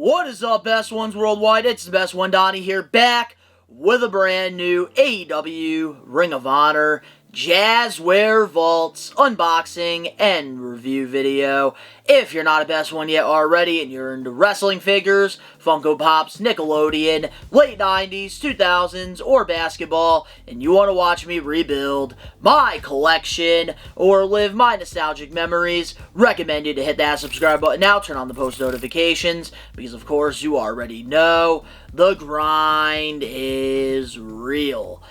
What is up, best ones worldwide? It's the best one, Donnie here, back with a brand new AEW Ring of Honor Jazware Vaults unboxing and review video. If you're not a best one yet already and you're into wrestling figures, Funko Pops, Nickelodeon, late 90s, 2000s, or basketball, and you want to watch me rebuild my collection or live my nostalgic memories, recommend you to hit that subscribe button now, turn on the post notifications, because of course you already know the grind is real.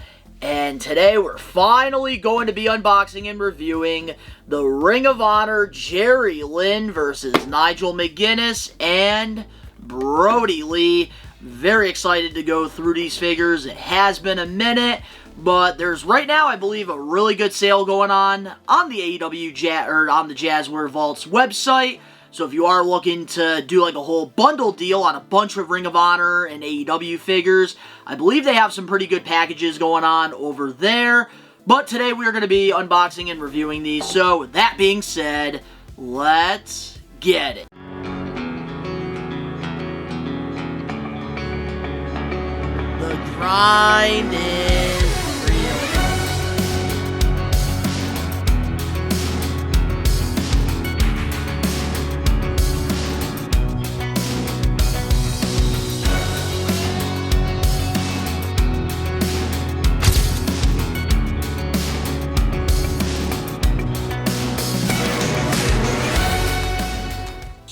And today we're finally going to be unboxing and reviewing the Ring of Honor Jerry Lynn versus Nigel Mcguinness and Brodie Lee. Very excited to go through these figures. It has been a minute, but there's right now, I believe, a really good sale going on the AEW on the Jazware Vaults website. So if you are looking to do like a whole bundle deal on a bunch of Ring of Honor and AEW figures, I believe they have some pretty good packages going on over there. But today we are going to be unboxing and reviewing these. So with that being said, let's get it. The grind is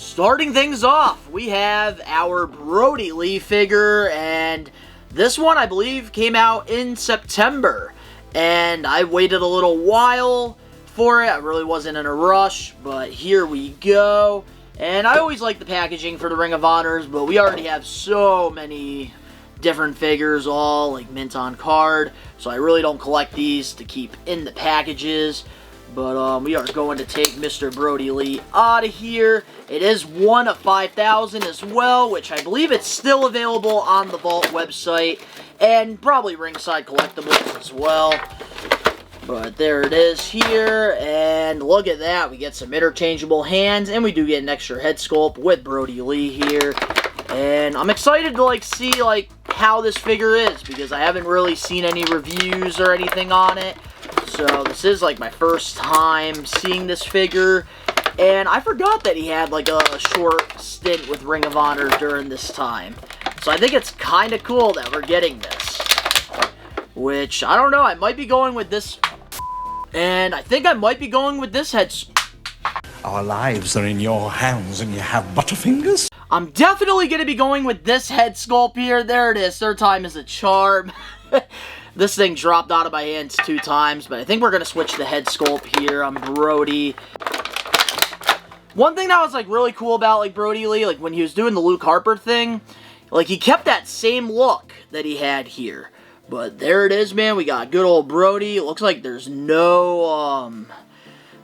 starting things off, we have our Brodie Lee figure, and this one, I believe, came out in September, and I waited a little while for it. I really wasn't in a rush, but here we go. And I always like the packaging for the Ring of Honors, but we already have so many different figures, all like mint on card, so I really don't collect these to keep in the packages. But we are going to take Mr. Brodie Lee out of here. It is one of 5,000 as well, which I believe it's still available on the Vault website, and probably Ringside Collectibles as well. But there it is here, and look at that. We get some interchangeable hands, and we do get an extra head sculpt with Brodie Lee here. And I'm excited to see how this figure is, because I haven't really seen any reviews or anything on it. So this is my first time seeing this figure, and I forgot that he had a short stint with Ring of Honor during this time. So I think it's kind of cool that we're getting this, which I don't know, I might be going with this, and I think I might be going with this head. Our lives are in your hands and you have butterfingers. I'm definitely going to be going with this head sculpt here. There it is, third time is a charm. This thing dropped out of my hands 2 times, but I think we're going to switch the head sculpt here on Brodie. One thing that was really cool about Brodie Lee, when he was doing the Luke Harper thing, he kept that same look that he had here. But there it is, man. We got good old Brodie. It looks like there's no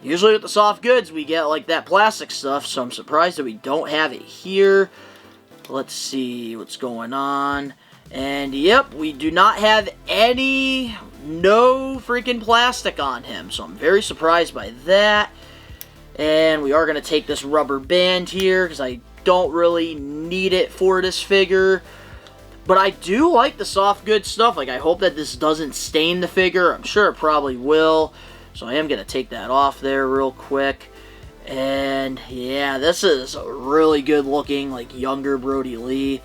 usually with the soft goods we get that plastic stuff, so I'm surprised that we don't have it here. Let's see what's going on. And yep, we do not have no freaking plastic on him, so I'm very surprised by that. And we are going to take this rubber band here, because I don't really need it for this figure. But I do like the soft good stuff. I hope that this doesn't stain the figure. I'm sure it probably will. So I am going to take that off there real quick. And yeah, this is a really good looking, younger Brodie Lee.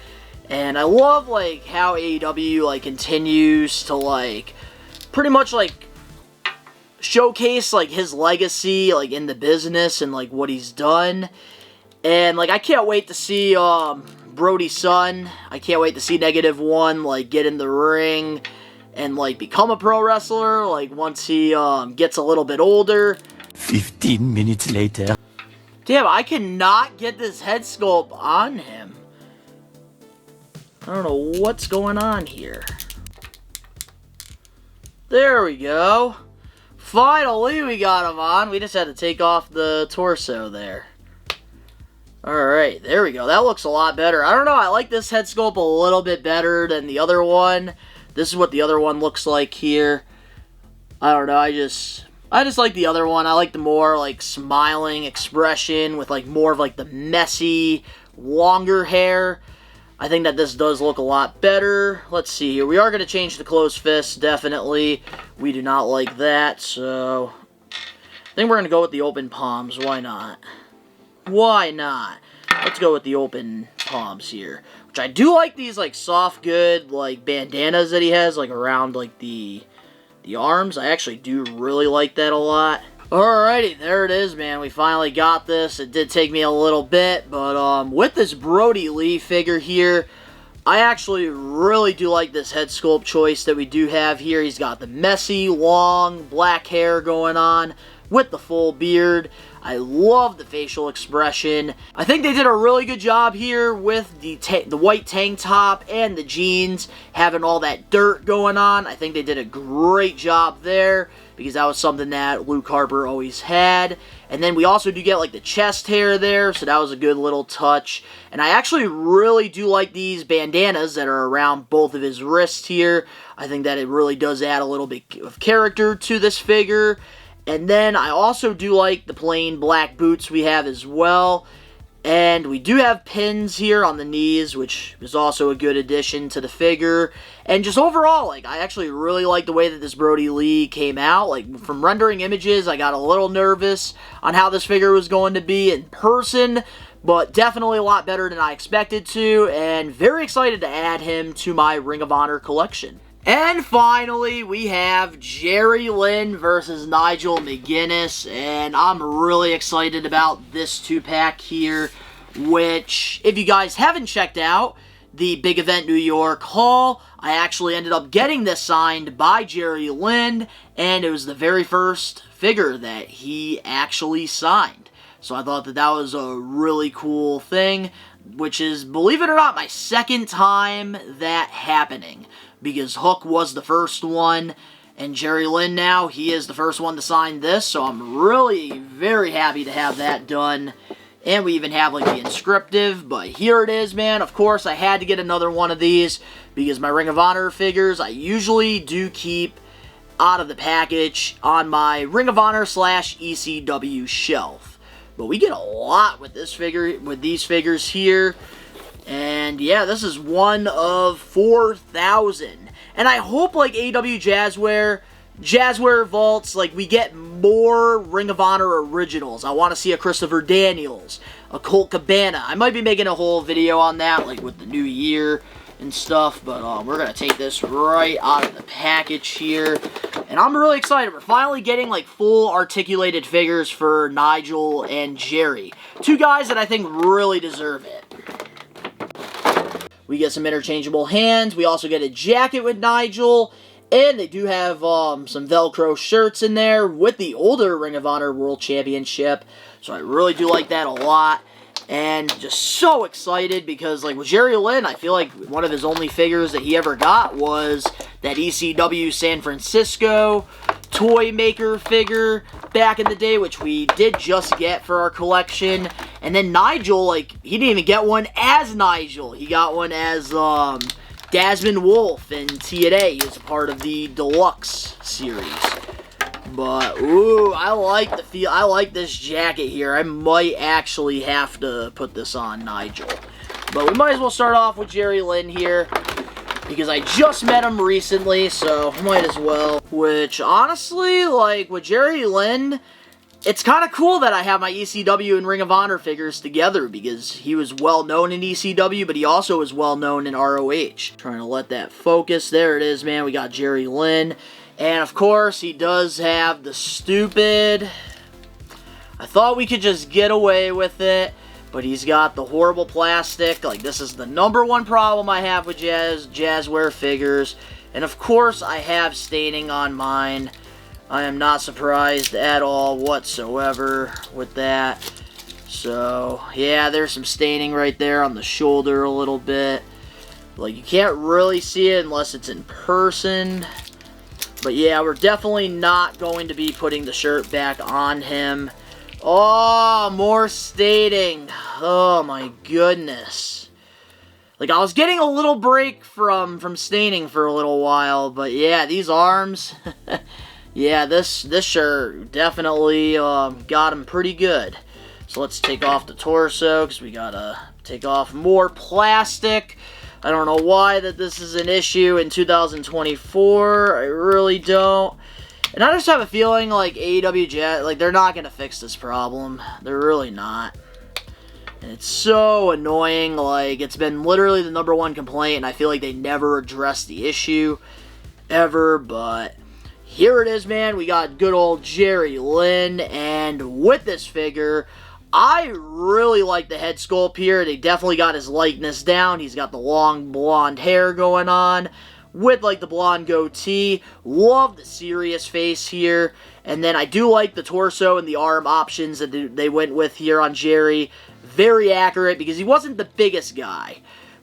And I love, how AEW, continues to, pretty much, showcase, his legacy, in the business and, what he's done. And, I can't wait to see, Brodie's son. I can't wait to see -1, get in the ring and, become a pro wrestler, once he, gets a little bit older. 15 minutes later. Damn, I cannot get this head sculpt on him. I don't know what's going on here. There we go. Finally, we got him on. We just had to take off the torso there. Alright, there we go. That looks a lot better. I don't know, I like this head sculpt a little bit better than the other one. This is what the other one looks like here. I don't know, I just like the other one. I like the more, smiling expression with, more of, the messy longer hair. I think that this does look a lot better. Let's see here. We are going to change the closed fist, definitely. We do not like that, so I think we're going to go with the open palms. Why not? Why not? Let's go with the open palms here. Which I do like these, like, soft, good, like, bandanas that he has, like, around, like, the arms. I actually do really like that a lot. Alrighty, there it is, man. We finally got this. It did take me a little bit, but with this Brodie Lee figure here, I actually really do like this head sculpt choice that we do have here. He's got the messy, long, black hair going on with the full beard. I love the facial expression. I think they did a really good job here with the white tank top and the jeans, having all that dirt going on. I think they did a great job there, because that was something that Luke Harper always had. And then we also do get, like, the chest hair there, so that was a good little touch. And I actually really do like these bandanas that are around both of his wrists here. I think that it really does add a little bit of character to this figure. And then I also do like the plain black boots we have as well. And we do have pins here on the knees, which is also a good addition to the figure. And just overall, like, I actually really like the way that this Brodie Lee came out. Like, from rendering images, I got a little nervous on how this figure was going to be in person, but definitely a lot better than I expected to, and very excited to add him to my Ring of Honor collection. And finally, we have Jerry Lynn versus Nigel Mcguinness, and I'm really excited about this 2-pack here, which, if you guys haven't checked out the Big Event New York haul, I actually ended up getting this signed by Jerry Lynn, and it was the very first figure that he actually signed. So I thought that that was a really cool thing, which is, believe it or not, my second time that happening. Because Hook was the first one, and Jerry Lynn now, he is the first one to sign this, so I'm really very happy to have that done. And we even have, like, the inscriptive, but here it is, man. Of course, I had to get another one of these, because my Ring of Honor figures, I usually do keep out of the package on my Ring of Honor / ECW shelf. But we get a lot with this figure, with these figures here. And yeah, this is one of 4,000. And I hope, like, AW Jazware vaults, like, we get more Ring of Honor originals. I want to see a Christopher Daniels, a Colt Cabana. I might be making a whole video on that, like, with the new year and stuff. But we're going to take this right out of the package here. And I'm really excited. We're finally getting, like, full articulated figures for Nigel and Jerry. Two guys that I think really deserve it. We get some interchangeable hands. We also get a jacket with Nigel. And they do have some Velcro shirts in there with the older Ring of Honor World Championship. So I really do like that a lot. And just so excited because, like, with Jerry Lynn, I feel like one of his only figures that he ever got was that ECW San Francisco toy maker figure back in the day, which we did just get for our collection. And then Nigel, like, he didn't even get one as Nigel. He got one as Desmond Wolfe in TNA. He was a part of the Deluxe series. But, ooh, I like the feel. I like this jacket here. I might actually have to put this on Nigel. But we might as well start off with Jerry Lynn here, because I just met him recently, so might as well. Which, honestly, like, with Jerry Lynn, it's kind of cool that I have my ECW and Ring of Honor figures together, because he was well known in ECW, but he also was well known in ROH. Trying to let that focus. There it is, man. We got Jerry Lynn. And, of course, he does have the stupid... I thought we could just get away with it, but he's got the horrible plastic. Like, this is the #1 problem I have with Jazware figures. And, of course, I have staining on mine. I am not surprised at all whatsoever with that. So, yeah, there's some staining right there on the shoulder a little bit. Like, you can't really see it unless it's in person. But yeah, we're definitely not going to be putting the shirt back on him. Oh, more staining. Oh my goodness. Like, I was getting a little break from staining for a little while, but yeah, these arms. Yeah, this shirt definitely got him pretty good. So let's take off the torso, because we gotta Take off more plastic. I don't know why that this is an issue in 2024. I really don't. And I just have a feeling like AEW Jet, like they're not going to fix this problem. They're really not. And it's so annoying. Like, it's been literally the #1 complaint, and I feel like they never addressed the issue ever. But here it is, man. We got good old Jerry Lynn. And with this figure, I really like the head sculpt here. They definitely got his likeness down. He's got the long blonde hair going on with like the blonde goatee. Love the serious face here. And then I do like the torso and the arm options that they went with here on Jerry. Very accurate because he wasn't the biggest guy,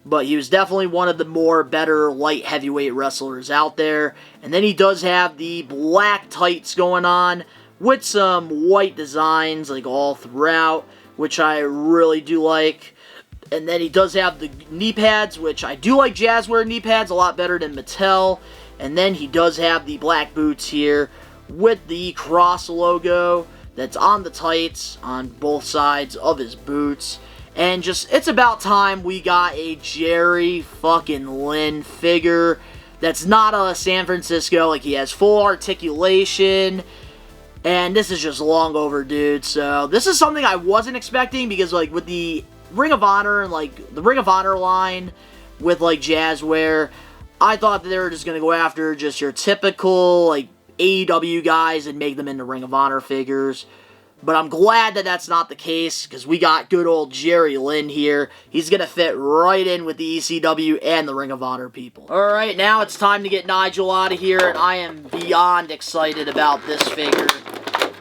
but he was definitely one of the more better light heavyweight wrestlers out there. And then he does have the black tights going on with some white designs like all throughout, which I really do like. And then he does have the knee pads, which I do like Jazware knee pads a lot better than Mattel. And then he does have the black boots here with the cross logo that's on the tights on both sides of his boots. And just, it's about time we got a Jerry fucking Lynn figure that's not a San Francisco. Like, he has full articulation. And this is just long overdue. So this is something I wasn't expecting because, like, with the Ring of Honor and, like, the Ring of Honor line with, like, Jazware, I thought that they were just going to go after just your typical, like, AEW guys and make them into Ring of Honor figures. But I'm glad that that's not the case because we got good old Jerry Lynn here. He's going to fit right in with the ECW and the Ring of Honor people. Alright, now it's time to get Nigel out of here, and I am beyond excited about this figure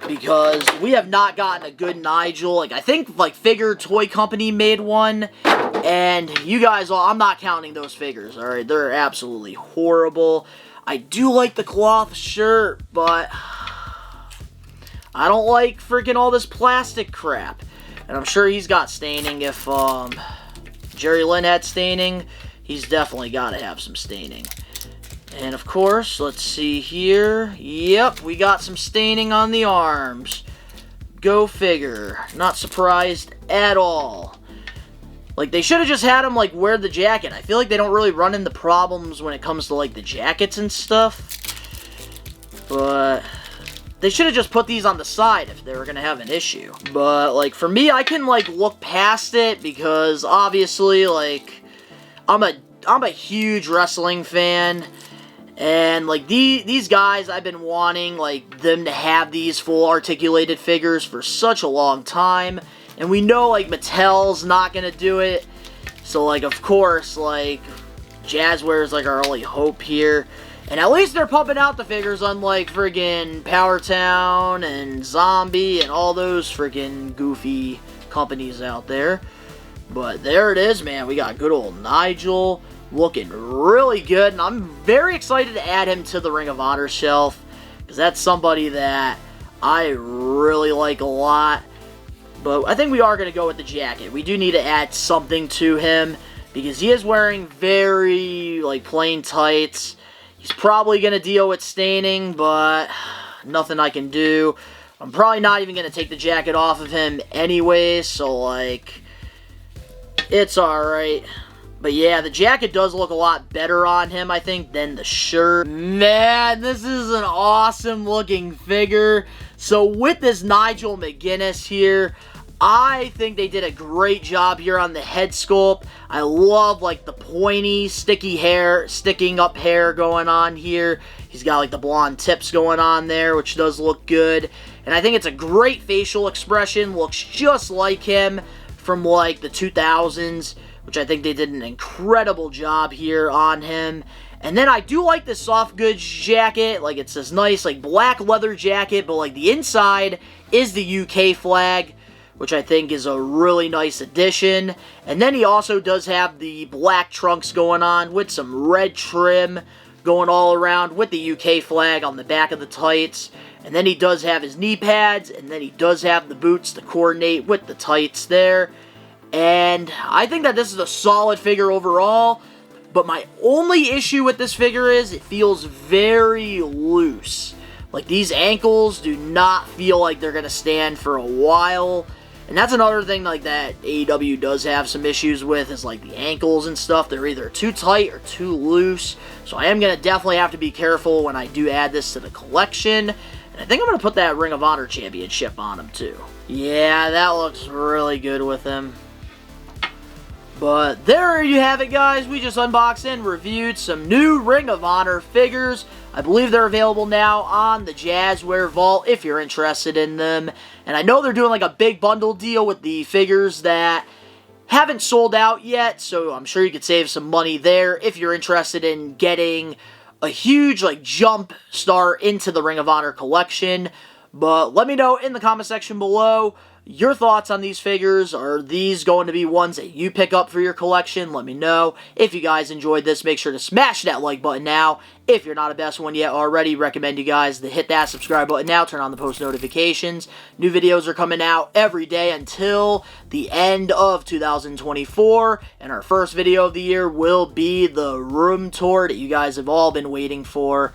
because we have not gotten a good Nigel. Like, I think, like, Figure Toy Company made one, and you guys all, I'm not counting those figures, alright? They're absolutely horrible. I do like the cloth shirt, but I don't like freaking all this plastic crap. And I'm sure he's got staining. If Jerry Lynn had staining, he's definitely got to have some staining. And of course, let's see here. Yep, we got some staining on the arms. Go figure. Not surprised at all. Like, they should have just had him, like, wear the jacket. I feel like they don't really run into problems when it comes to, like, the jackets and stuff. But they should have just put these on the side if they were going to have an issue. But, like, for me, I can, like, look past it because, obviously, like, I'm a huge wrestling fan. And, like, these guys, I've been wanting, like, them to have these full articulated figures for such a long time. And we know, like, Mattel's not going to do it. So, like, of course, like, Jazware is, like, our only hope here. And at least they're pumping out the figures unlike friggin' Power Town and Zombie and all those friggin' goofy companies out there. But there it is, man. We got good old Nigel looking really good. And I'm very excited to add him to the Ring of Honor shelf because that's somebody that I really like a lot. But I think we are going to go with the jacket. We do need to add something to him because he is wearing very, like, plain tights. He's probably going to deal with staining, but nothing I can do. I'm probably not even going to take the jacket off of him anyway, so, like, it's alright. But yeah, the jacket does look a lot better on him, I think, than the shirt. Man, this is an awesome looking figure. So with this Nigel Mcguinness here, I think they did a great job here on the head sculpt. I love, like, the pointy, sticky hair, sticking up hair going on here. He's got, like, the blonde tips going on there, which does look good. And I think it's a great facial expression. Looks just like him from, like, the 2000s, which I think they did an incredible job here on him. And then I do like this soft goods jacket. Like, it's this nice, like, black leather jacket, but, like, the inside is the UK flag, which I think is a really nice addition. And then he also does have the black trunks going on with some red trim going all around with the UK flag on the back of the tights. And then he does have his knee pads, and then he does have the boots to coordinate with the tights there. And I think that this is a solid figure overall. But my only issue with this figure is it feels very loose. Like, these ankles do not feel like they're going to stand for a while. And that's another thing like that AEW does have some issues with, is like the ankles and stuff. They're either too tight or too loose. So I am going to definitely have to be careful when I do add this to the collection. And I think I'm going to put that Ring of Honor Championship on him too. Yeah, that looks really good with him. But there you have it, guys. We just unboxed and reviewed some new Ring of Honor figures. I believe they're available now on the Jazware Vault if you're interested in them. And I know they're doing like a big bundle deal with the figures that haven't sold out yet, so I'm sure you could save some money there if you're interested in getting a huge like jump start into the Ring of Honor collection. But let me know in the comment section below your thoughts on these figures. Are these going to be ones that you pick up for your collection? Let me know. If you guys enjoyed this, make sure to smash that like button now. If you're not a best one yet already, recommend you guys to hit that subscribe button now. Turn on the post notifications. New videos are coming out every day until the end of 2024. And our first video of the year will be the room tour that you guys have all been waiting for.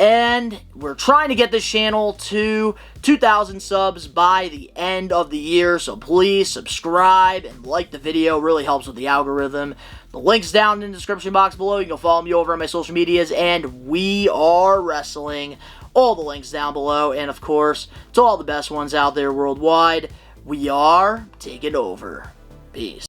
And we're trying to get this channel to 2,000 subs by the end of the year. So please subscribe and like the video. It really helps with the algorithm. The link's down in the description box below. You can follow me over on my social medias. And We Are Wrestling. All the links down below. And of course, to all the best ones out there worldwide, we are taking over. Peace.